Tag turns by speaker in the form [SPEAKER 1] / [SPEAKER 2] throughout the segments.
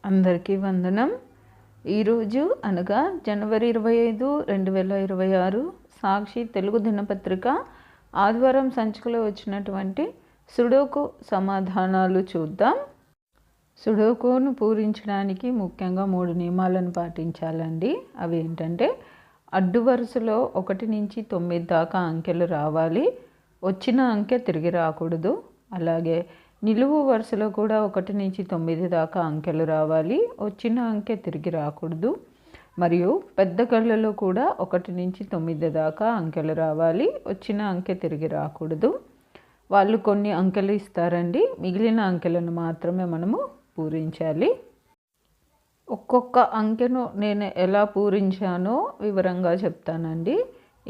[SPEAKER 1] అందరికీ వందనం. ఈరోజు అనగా జనవరి 25, 2026 సాక్షి తెలుగు దినపత్రిక ఆదివారం సంచికలో వచ్చినటువంటి సుడోకు సమాధానాలు చూద్దాం. సుడోకును పూరించడానికి ముఖ్యంగా 3 నియమాలను పాటించాలండి. అవి ఏంటంటే అడ్డు వరుసలో 1 నుంచి 9 దాకా అంకెలు రావాలి, వచ్చిన అంకె తిరిగి రాకూడదు. అలాగే నిలువు వరుసలో కూడా 1 నుంచి 9 దాకా అంకెలు రావాలి, వచ్చిన అంకె తిరిగి రాకూడదు. మరియు పెద్ద గళ్ళలో కూడా 1 నుంచి 9 దాకా అంకెలు రావాలి, వచ్చిన అంకె తిరిగి రాకూడదు. వాళ్ళు కొన్ని అంకెలు ఇస్తారండి, మిగిలిన అంకెలను మాత్రమే మనము పూరించాలి. ఒక్కొక్క అంకెను నేను ఎలా పూరించానో వివరంగా చెప్తానండి.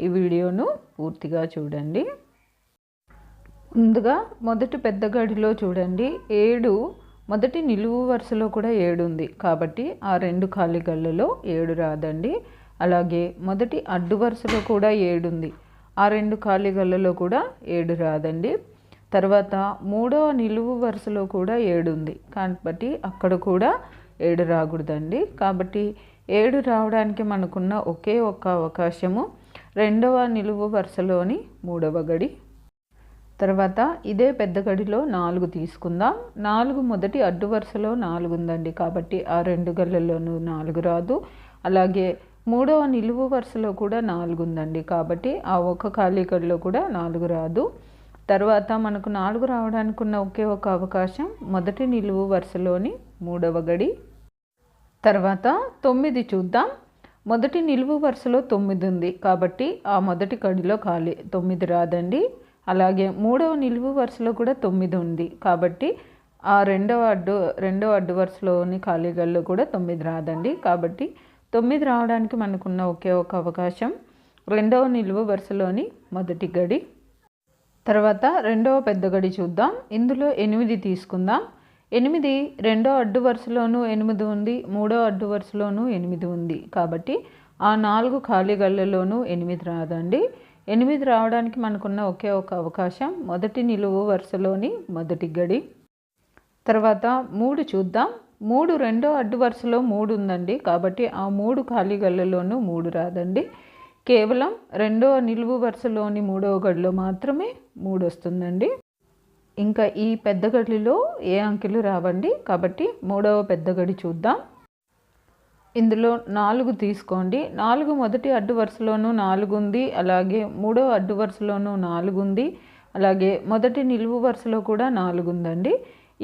[SPEAKER 1] ఈ వీడియోను పూర్తిగా చూడండి. ముందుగా మొదటి పెద్ద గడిలో చూడండి, 7 మొదటి నిలువు వరుసలో కూడా 7 ఉంది కాబట్టి ఆ 2 ఖాళీ గళ్ళలో 7 రాదండి. అలాగే మొదటి అడ్డు వరుసలో కూడా 7 ఉంది, ఆ 2 ఖాళీ గళ్ళలో కూడా 7 రాదండి. తర్వాత 3వ నిలువు వరుసలో కూడా 7 ఉంది కాబట్టి అక్కడ కూడా 7 రాకూడదండి. కాబట్టి 7 రావడానికి మనకున్న ఒకే ఒక్క అవకాశము 2వ నిలువు వరుసలోని 3వ గడి. తర్వాత ఇదే పెద్ద గడిలో 4 తీసుకుందాం. 4 మొదటి అడ్డు వరుసలో 4 ఉందండి కాబట్టి ఆ 2 గళ్ళల్లోనూ 4 రాదు. అలాగే 3వ నిలువు వరుసలో కూడా 4 ఉందండి కాబట్టి ఆ ఒక్క ఖాళీ గడిలో కూడా 4 రాదు. తర్వాత మనకు 4 రావడానికి ఉన్న ఒకే ఒక అవకాశం మొదటి నిలువు వరుసలోని 3వ గడి. తర్వాత 9 చూద్దాం. మొదటి నిలువు వరుసలో 9 ఉంది కాబట్టి ఆ మొదటి గడిలో ఖాళీ 9 రాదండి. అలాగే 3వ నిలువు వరుసలో కూడా 9 ఉంది కాబట్టి ఆ రెండవ అడ్డు వరుసలోని ఖాళీ గడిలో కూడా 9 రాదండి. కాబట్టి 9 రావడానికి మనకున్న ఒకే ఒక అవకాశం 2వ నిలువు వరుసలోని మొదటి గడి. తర్వాత 2వ పెద్ద గడి చూద్దాం. ఇందులో 8 తీసుకుందాం. 8 2వ అడ్డు వరుసలోనూ 8 ఉంది, 3వ అడ్డు వరుసలోనూ 8 ఉంది కాబట్టి ఆ 4 ఖాళీ గళ్ళలోనూ 8 రాదండి. 8 రావడానికి మనకున్న ఒకే ఒక అవకాశం మొదటి నిలువు వరుసలోని మొదటి గడి. తర్వాత 3 చూద్దాం. 3 2వ అడ్డు వరుసలో 3 ఉందండి కాబట్టి ఆ 3 ఖాళీ గళ్ళలోనూ 3 రాదండి. కేవలం 2వ నిలువు వరుసలోని 3వ గడిలో మాత్రమే 3 వస్తుందండి. ఇంకా ఈ పెద్ద గడిలో ఏ అంకెలు రావండి కాబట్టి 3వ పెద్ద గడి చూద్దాం. ఇందులో 4 తీసుకోండి. 4 మొదటి అడ్డు వరుసలోనూ 4 ఉంది, అలాగే 3వ అడ్డు వరుసలోనూ 4 ఉంది, అలాగే మొదటి నిలువు వరుసలో కూడా 4 ఉందండి.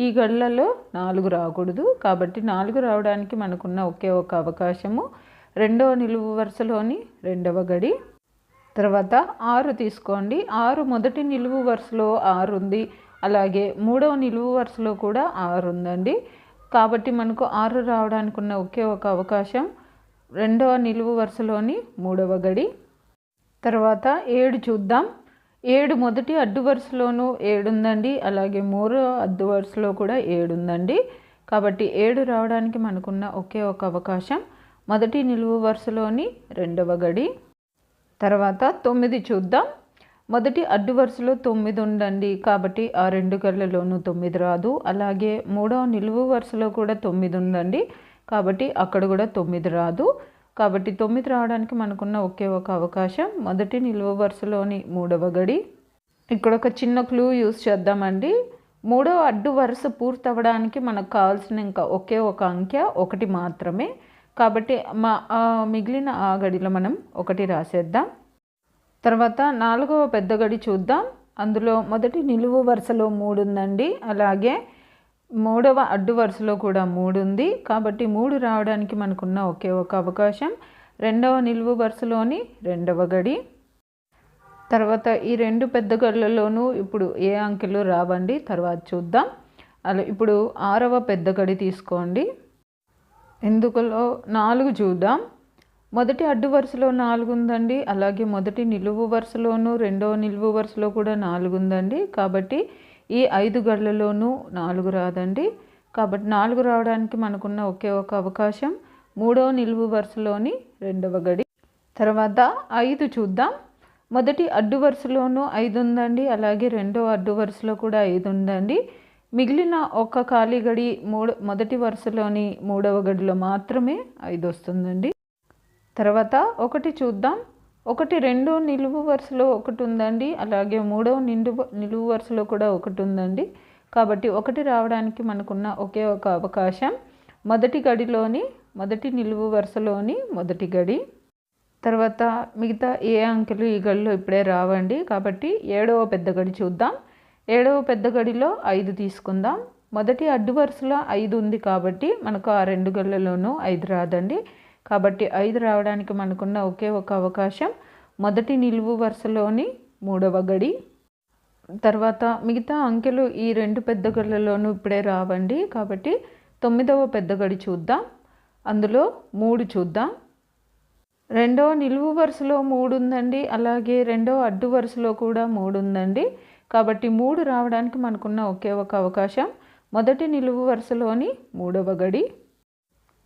[SPEAKER 1] ఈ గళ్ళలో 4 రాకూడదు కాబట్టి 4 రావడానికి మనకున్న ఒకే ఒక అవకాశము 2వ నిలువు వరుసలోని 2వ గడి. తర్వాత 6 తీసుకోండి. 6 మొదటి నిలువు వరుసలో 6 ఉంది, అలాగే 3వ నిలువు వరుసలో కూడా 6 ఉందండి. కాబట్టి మనకు 6 రావడానికి ఉన్న ఒకే ఒక అవకాశం 2వ నిలువు వరుసలోని 3వ గడి. తర్వాత 7 చూద్దాం. 7 మొదటి అడ్డు వరుసలోనూ 7 ఉందండి, అలాగే 3వ అడ్డు వరుసలో కూడా 7 ఉందండి. కాబట్టి 7 రావడానికి మనకున్న ఒకే ఒక అవకాశం మొదటి నిలువు వరుసలోని 2వ గడి. తర్వాత 9 చూద్దాం. మొదటి అడ్డు వరుసలో 9 ఉందండి కాబట్టి ఆ 2 గళ్ళలోనూ 9 రాదు. అలాగే 3వ నిలువు వరుసలో కూడా 9 ఉందండి కాబట్టి అక్కడ కూడా 9 రాదు. కాబట్టి 9 రావడానికి మనకున్న ఒకే ఒక అవకాశం మొదటి నిలువు వరుసలోని 3వ గడి. ఇక్కడ ఒక చిన్న క్లూ యూస్ చేద్దామండి. 3వ అడ్డు వరుస పూర్తవడానికి మనకు కావాల్సిన ఇంకా ఒకే ఒక అంకె 1 మాత్రమే కాబట్టి మిగిలిన ఆ గడిలో మనం 1 రాసేద్దాం. తర్వాత 4వ పెద్ద గడి చూద్దాం. అందులో మొదటి నిలువు వరుసలో 3 ఉందండి, అలాగే 3వ అడ్డు వరుసలో కూడా 3 ఉంది కాబట్టి 3 రావడానికి మనకున్న ఒకే ఒక అవకాశం 2వ నిలువు వరుసలోని 2వ గడి. తర్వాత ఈ 2 పెద్ద గళ్ళలోనూ ఇప్పుడు ఏ అంకెలు రావండి, తర్వాత చూద్దాం. అలా ఇప్పుడు 6వ పెద్ద గడి తీసుకోండి. ఇందులో 4 చూద్దాం. మొదటి అడ్డు వరుసలో 4 ఉందండి, అలాగే మొదటి నిలువు వరుసలోనూ 2వ నిలువు వరుసలో కూడా 4 ఉందండి కాబట్టి ఈ 5 గళ్ళలోనూ 4 రాదండి. కాబట్టి 4 రావడానికి మనకున్న ఒకే ఒక అవకాశం 3వ నిలువు వరుసలోని 2వ గడి. తర్వాత 5 చూద్దాం. మొదటి అడ్డు వరుసలోనూ 5 ఉందండి, అలాగే 2వ అడ్డు వరుసలో కూడా 5 ఉందండి మిగిలిన ఒక ఖాళీ గడి మొదటి వరుసలోని మూడవ గడిలో మాత్రమే 5 వస్తుందండి. తర్వాత 1 చూద్దాం. 1 రెండో నిలువు వరుసలో 1 ఉందండి, అలాగే మూడవ నిలువు వరుసలో కూడా 1 ఉందండి. కాబట్టి 1 రావడానికి మనకున్న ఒకే ఒక అవకాశం మొదటి గడిలోని మొదటి నిలువు వరుసలోని మొదటి గడి. తర్వాత మిగతా ఏ అంకెలు ఈ గడిలో ఇప్పుడే రావండి. కాబట్టి 7వ పెద్ద గడి చూద్దాం. 7వ పెద్ద గడిలో 5 తీసుకుందాం. మొదటి అడ్డు వరుసలో 5 ఉంది కాబట్టి మనకు ఆ 2 గళ్ళలోనూ 5 రాదండి. కాబట్టి 5 రావడానికి మనకున్న ఒకే ఒక అవకాశం మొదటి నిలువు వరుసలోని మూడవ గడి. తర్వాత మిగతా అంకెలు ఈ 2 పెద్ద గళ్ళలోనూ ఇప్పుడే రావండి. కాబట్టి 9వ పెద్ద గడి చూద్దాం. అందులో 3 చూద్దాం. రెండవ నిలువు వరుసలో 3 ఉందండి, అలాగే రెండవ అడ్డు వరుసలో కూడా 3 ఉందండి. కాబట్టి 3 రావడానికి మనకున్న ఒకే ఒక అవకాశం మొదటి నిలువు వరుసలోని మూడవ గడి.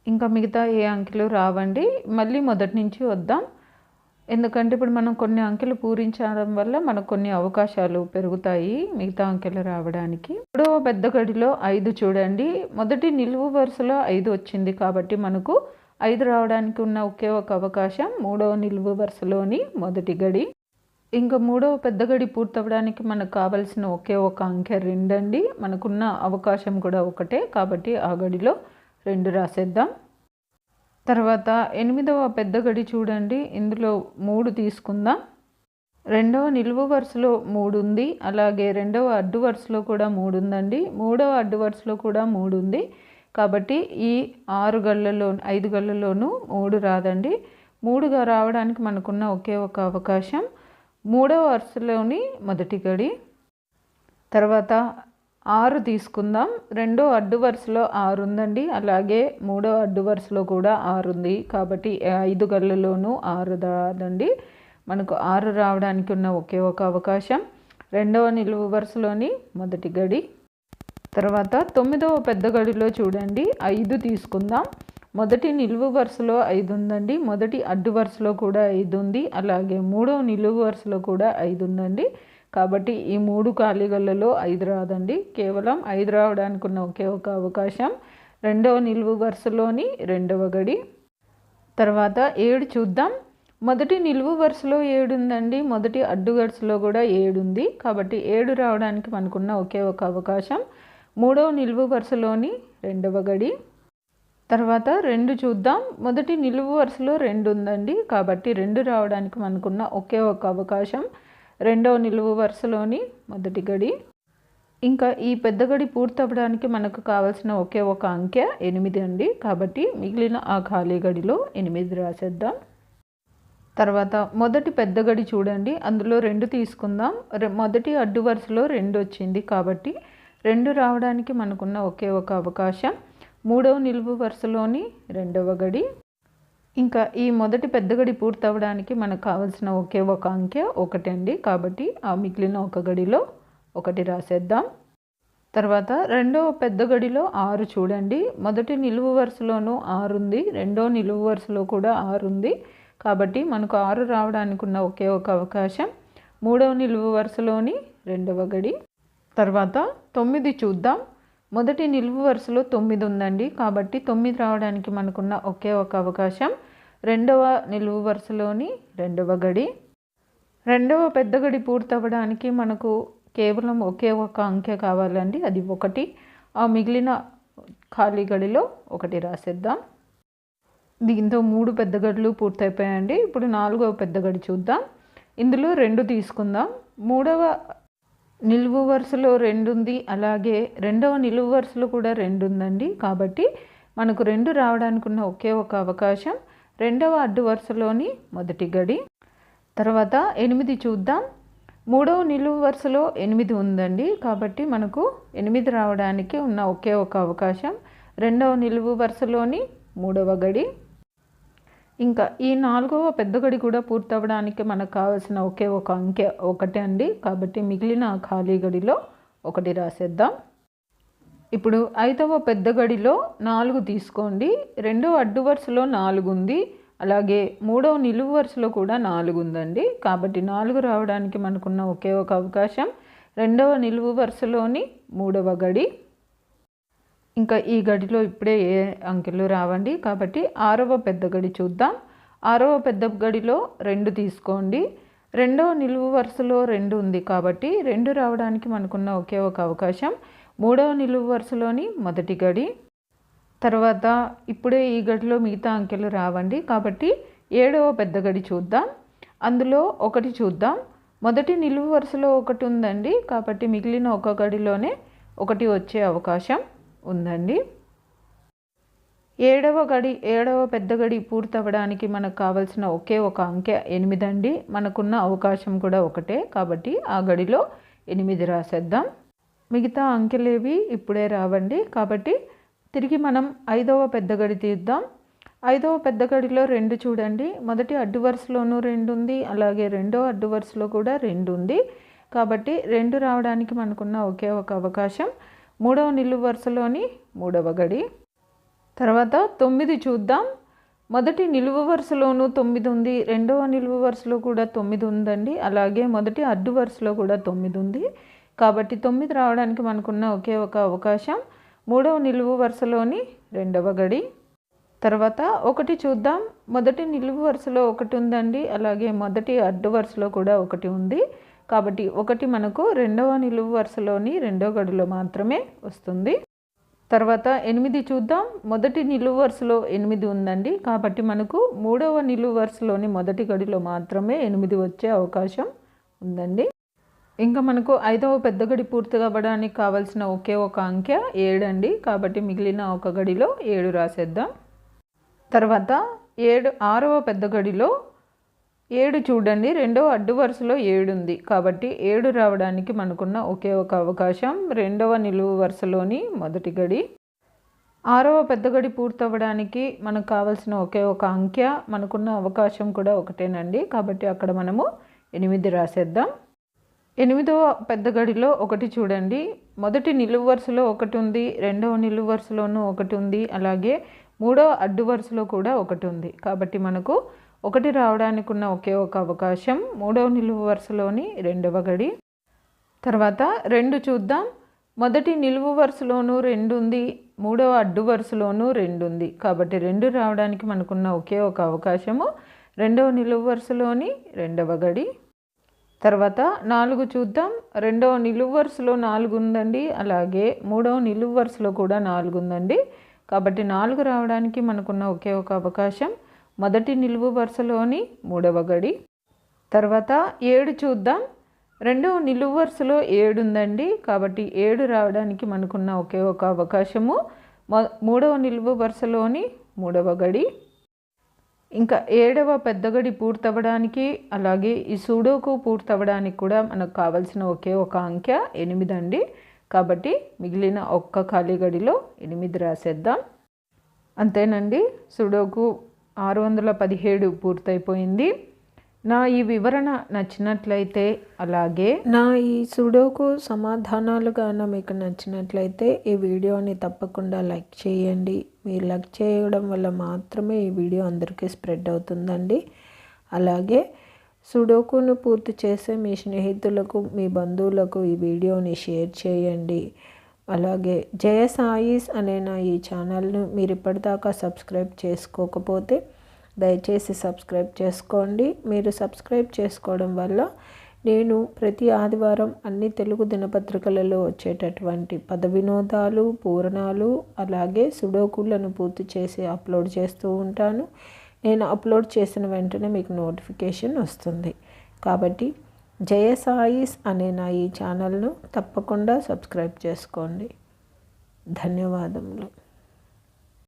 [SPEAKER 1] ఇంకా మిగతా ఏ అంకెలు రావండి. మళ్ళీ మొదటి నుంచి వద్దాం. ఎందుకంటే ఇప్పుడు మనం కొన్ని అంకెలు పూరించడం వల్ల మనకు కొన్ని అవకాశాలు పెరుగుతాయి మిగతా అంకెలు రావడానికి. మూడవ పెద్ద గడిలో 5 చూడండి. మొదటి నిలువు వరుసలో 5 వచ్చింది కాబట్టి మనకు 5 రావడానికి ఉన్న ఒకే ఒక అవకాశం మూడవ నిలువు వరుసలోని మొదటి గడి. ఇంకా మూడవ పెద్ద గడి పూర్తవడానికి మనకు కావలసిన ఒకే ఒక అంకె 2 అండి. మనకున్న అవకాశం కూడా ఒకటే కాబట్టి ఆ గడిలో 2 రాసేద్దాం. తర్వాత 8వ పెద్ద గడి చూడండి. ఇందులో 3 తీసుకుందాం. రెండవ నిలువు వరుసలో 3 ఉంది, అలాగే రెండవ అడ్డు వరుసలో కూడా 3 ఉందండి. మూడవ అడ్డు వరుసలో కూడా 3 ఉంది. కాబట్టి ఈ 5 గళ్ళలోనూ 3 రాదండి. 3గా రావడానికి మనకున్న ఒకే ఒక అవకాశం మూడవ వరుసలోని మొదటి గడి. తర్వాత 6 తీసుకుందాం. రెండో అడ్డు వరుసలో 6 ఉందండి, అలాగే మూడో అడ్డు వరుసలో కూడా 6 ఉంది. కాబట్టి 5 గళ్ళలోనూ 6 రాదండి. మనకు 6 రావడానికి ఉన్న ఒకే ఒక అవకాశం రెండవ నిలువు వరుసలోని మొదటి గడి. తర్వాత 9వ పెద్ద గడిలో చూడండి 5 తీసుకుందాం. మొదటి నిలువు వరుసలో 5 ఉందండి, మొదటి అడ్డు వరుసలో కూడా 5 ఉంది, అలాగే మూడవ నిలువు వరుసలో కూడా 5 ఉందండి. కాబట్టి ఈ 3 ఖాళీ గళ్ళలో 5 రాదండి. కేవలం 5 రావడానికి ఉన్న ఒకే ఒక అవకాశం రెండవ నిలువు వరుసలోని రెండవ గడి. తర్వాత 7 చూద్దాం. మొదటి నిలువు వరుసలో 7 ఉందండి, మొదటి అడ్డు వరుసలో కూడా 7 ఉంది. కాబట్టి 7 రావడానికి మనకున్న ఒకే ఒక అవకాశం మూడవ నిలువు వరుసలోని రెండవ గడి. తర్వాత 2 చూద్దాం. మొదటి నిలువు వరుసలో 2 ఉందండి, కాబట్టి 2 రావడానికి మనకున్న ఒకే ఒక అవకాశం రెండవ నిలువు వరుసలోని మొదటి గడి. ఇంకా ఈ పెద్ద గడి పూర్తవడానికి మనకు కావాల్సిన ఒకే ఒక అంకె 8 అండి. కాబట్టి మిగిలిన ఆ ఖాళీ గడిలో 8 రాసేద్దాం. తర్వాత మొదటి పెద్ద గడి చూడండి. అందులో 2 తీసుకుందాం. మొదటి అడ్డు వరుసలో 2 వచ్చింది కాబట్టి 2 రావడానికి మనకున్న ఒకే ఒక అవకాశం మూడవ నిలువు వరుసలోని రెండవ గడి. ఇంకా ఈ మొదటి పెద్ద గడి పూర్తవడానికి మనకు కావాల్సిన ఒకే ఒక అంకె 1 అండి. కాబట్టి ఆ మిగిలిన ఒక గడిలో 1 రాసేద్దాం. తర్వాత రెండవ పెద్ద గడిలో 6 చూడండి. మొదటి నిలువు వరుసలోనూ 6 ఉంది, రెండో నిలువు వరుసలో కూడా 6 ఉంది. కాబట్టి మనకు 6 రావడానికి ఉన్న ఒకే ఒక అవకాశం మూడవ నిలువు వరుసలోని రెండవ గడి. తర్వాత 9 చూద్దాం. మొదటి నిలువు వరుసలో 9 ఉందండి, కాబట్టి 9 రావడానికి మనకున్న ఒకే ఒక అవకాశం రెండవ నిలువు వరుసలోని రెండవ గడి. రెండవ పెద్ద గడి పూర్తవడానికి మనకు కేవలం ఒకే ఒక అంకె కావాలండి, అది 1. ఆ మిగిలిన ఖాళీ గడిలో 1 రాసేద్దాం. దీంతో 3 పెద్ద గడులు పూర్తయిపోయాయండి. ఇప్పుడు 4వ పెద్ద గడి చూద్దాం. ఇందులో 2 తీసుకుందాం. మూడవ నిలువు వరుసలో 2 ఉంది, అలాగే రెండవ నిలువు వరుసలో కూడా 2 ఉందండి. కాబట్టి మనకు 2 రావడానికి ఉన్న ఒకే ఒక అవకాశం రెండవ అడ్డు వరుసలోని మొదటి గడి. తర్వాత 8 చూద్దాం. మూడవ నిలువు వరుసలో 8 ఉందండి, కాబట్టి మనకు 8 రావడానికి ఉన్న ఒకే ఒక అవకాశం రెండవ నిలువు వరుసలోని మూడవ గడి. ఇంకా ఈ 4వ పెద్ద గడి కూడా పూర్తవడానికి మనకు కావాల్సిన ఒకే ఒక అంకె 1 అండి. కాబట్టి మిగిలిన ఖాళీ గడిలో 1 రాసేద్దాం. ఇప్పుడు 5వ పెద్ద గడిలో 4 తీసుకోండి. రెండవ అడ్డు వరుసలో 4 ఉంది, అలాగే మూడవ నిలువు వరుసలో కూడా 4 ఉందండి. కాబట్టి 4 రావడానికి మనకున్న ఒకే ఒక అవకాశం రెండవ నిలువు వరుసలోని మూడవ గడి. ఇంకా ఈ గడిలో ఇప్పుడే ఏ అంకెలు రావండి కాబట్టి 6వ పెద్ద గడి చూద్దాం. 6వ పెద్ద గడిలో 2 తీసుకోండి. రెండవ నిలువు వరుసలో 2 ఉంది కాబట్టి 2 రావడానికి మనకున్న ఒకే ఒక అవకాశం 3వ నిలువు వరుసలోని మొదటి గడి. తర్వాత ఇప్పుడే ఈ గడిలో మిగతా అంకెలు రావండి కాబట్టి 7వ పెద్ద గడి చూద్దాం. అందులో 1 చూద్దాం. మొదటి నిలువు వరుసలో 1 ఉందండి కాబట్టి మిగిలిన ఒక గడిలోనే 1 వచ్చే అవకాశం ఉందండి. 7వ పెద్ద గడి పూర్తవడానికి మనకు కావాల్సిన ఒకే ఒక అంకె 8 అండి. మనకున్న అవకాశం కూడా ఒకటే కాబట్టి ఆ గడిలో 8 రాసేద్దాం. మిగతా అంకెలేవి ఇప్పుడే రావండి కాబట్టి తిరిగి మనం 5వ పెద్ద గడి తీద్దాం. 5వ పెద్ద గడిలో 2 చూడండి. మొదటి అడ్డు వరుసలోనూ 2 ఉంది, అలాగే రెండో అడ్డు వరుసలో కూడా 2 ఉంది కాబట్టి 2 రావడానికి మనకున్న ఒకే ఒక అవకాశం 3వ నిలువు వరుసలోని 3వ గడి. తర్వాత 9 చూద్దాం. మొదటి నిలువు వరుసలోనూ 9 ఉంది, రెండవ నిలువు వరుసలో కూడా 9 ఉందండి, అలాగే మొదటి అడ్డు వరుసలో కూడా 9 ఉంది కాబట్టి 9 రావడానికి మనకున్న ఒకే ఒక అవకాశం 3వ నిలువు వరుసలోని 2వ గడి. తర్వాత 1 చూద్దాం. మొదటి నిలువు వరుసలో 1 ఉందండి, అలాగే మొదటి అడ్డు వరుసలో కూడా 1 ఉంది కాబట్టి 1 మనకు 2వ నిలువు వరుసలోని 2వ గడిలో మాత్రమే వస్తుంది. తర్వాత 8 చూద్దాం. మొదటి నిలువు వరుసలో 8 ఉందండి కాబట్టి మనకు 3వ నిలువు వరుసలోని మొదటి గడిలో మాత్రమే 8 వచ్చే అవకాశం ఉందండి. ఇంకా మనకు 5వ పెద్ద గడి పూర్తి అవ్వడానికి కావాల్సిన ఒకే ఒక అంకె 7 అండి కాబట్టి మిగిలిన ఒక గడిలో 7 రాసేద్దాం. తర్వాత 6వ పెద్ద గడిలో 7 చూడండి. రెండవ అడ్డు వరుసలో 7 ఉంది కాబట్టి 7 రావడానికి మనకున్న ఒకే ఒక అవకాశం 2వ నిలువు వరుసలోని మొదటి గడి. 6వ పెద్ద గడి పూర్తవ్వడానికి మనకు కావాల్సిన ఒకే ఒక అంకె మనకున్న అవకాశం కూడా ఒకటేనండి కాబట్టి అక్కడ మనము 8 రాసేద్దాం. 8వ పెద్ద గడిలో 1 చూడండి. మొదటి నిలువు వరుసలో 1 ఉంది, రెండవ నిలువు వరుసలోనూ 1 ఉంది, అలాగే మూడవ అడ్డు వరుసలో కూడా 1 ఉంది కాబట్టి మనకు 1 రావడానికి ఉన్న ఒకే ఒక అవకాశం 3వ నిలువు వరుసలోని 2వ గడి. తర్వాత 2 చూద్దాం. మొదటి నిలువు వరుసలోనూ 2 ఉంది, మూడవ అడ్డు వరుసలోనూ 2 ఉంది కాబట్టి 2 రావడానికి మనకున్న ఒకే ఒక అవకాశము 2వ నిలువు వరుసలోని 2వ గడి. తర్వాత 4 చూద్దాం. రెండవ నిలువు వరుసలో 4 ఉందండి, అలాగే మూడవ నిలువు వరుసలో కూడా 4 ఉందండి కాబట్టి 4 రావడానికి మనకున్న ఒకే ఒక అవకాశం మొదటి నిలువు వరుసలోని 3వ గడి. తర్వాత 7 చూద్దాం. రెండవ నిలువు వరుసలో 7 ఉందండి కాబట్టి 7 రావడానికి మనకున్న ఒకే ఒక అవకాశము 3వ నిలువు వరుసలోని 3వ గడి. ఇంకా 7వ పెద్ద గడి పూర్తవ్వడానికి అలాగే ఈ సూడోకు పూర్తవ్వడానికి కూడా మనకు కావాల్సిన ఒకే ఒక అంకె 8 అండి కాబట్టి మిగిలిన ఒక్క ఖాళీ గడిలో 8 రాసేద్దాం. అంతేనండి, సూడోకు 617 పూర్తయిపోయింది. నా ఈ వివరణ నచ్చినట్లయితే అలాగే నా ఈ సూడోకు సమాధానాలు గాన మీకు నచ్చినట్లయితే ఈ వీడియోని తప్పకుండా లైక్ చేయండి. మీరు లైక్ చేయడం వల్ల మాత్రమే ఈ వీడియో అందరికీ స్ప్రెడ్ అవుతుందండి. అలాగే సూడోకును పూర్తి చేసే మీ స్నేహితులకు, మీ బంధువులకు ఈ వీడియోని షేర్ చేయండి. అలాగే జయ సాయిస్ అనే నా ఈ ఛానల్ను మీరు ఇప్పటిదాకా సబ్స్క్రైబ్ చేసుకోకపోతే దయచేసి సబ్స్క్రైబ్ చేసుకోండి. మీరు సబ్స్క్రైబ్ చేసుకోవడం వల్ల నేను ప్రతి ఆదివారం అన్ని తెలుగు దినపత్రికలలో వచ్చేటటువంటి పద వినోదాలు, పూరణాలు, అలాగే సుడోకులను పూర్తి చేసి అప్లోడ్ చేస్తూ ఉంటాను. నేను అప్లోడ్ చేసిన వెంటనే మీకు నోటిఫికేషన్ వస్తుంది. కాబట్టి జయ సాయిస్ అనే నా ఈ ఛానల్ను తప్పకుండా సబ్స్క్రైబ్ చేసుకోండి. ధన్యవాదములు.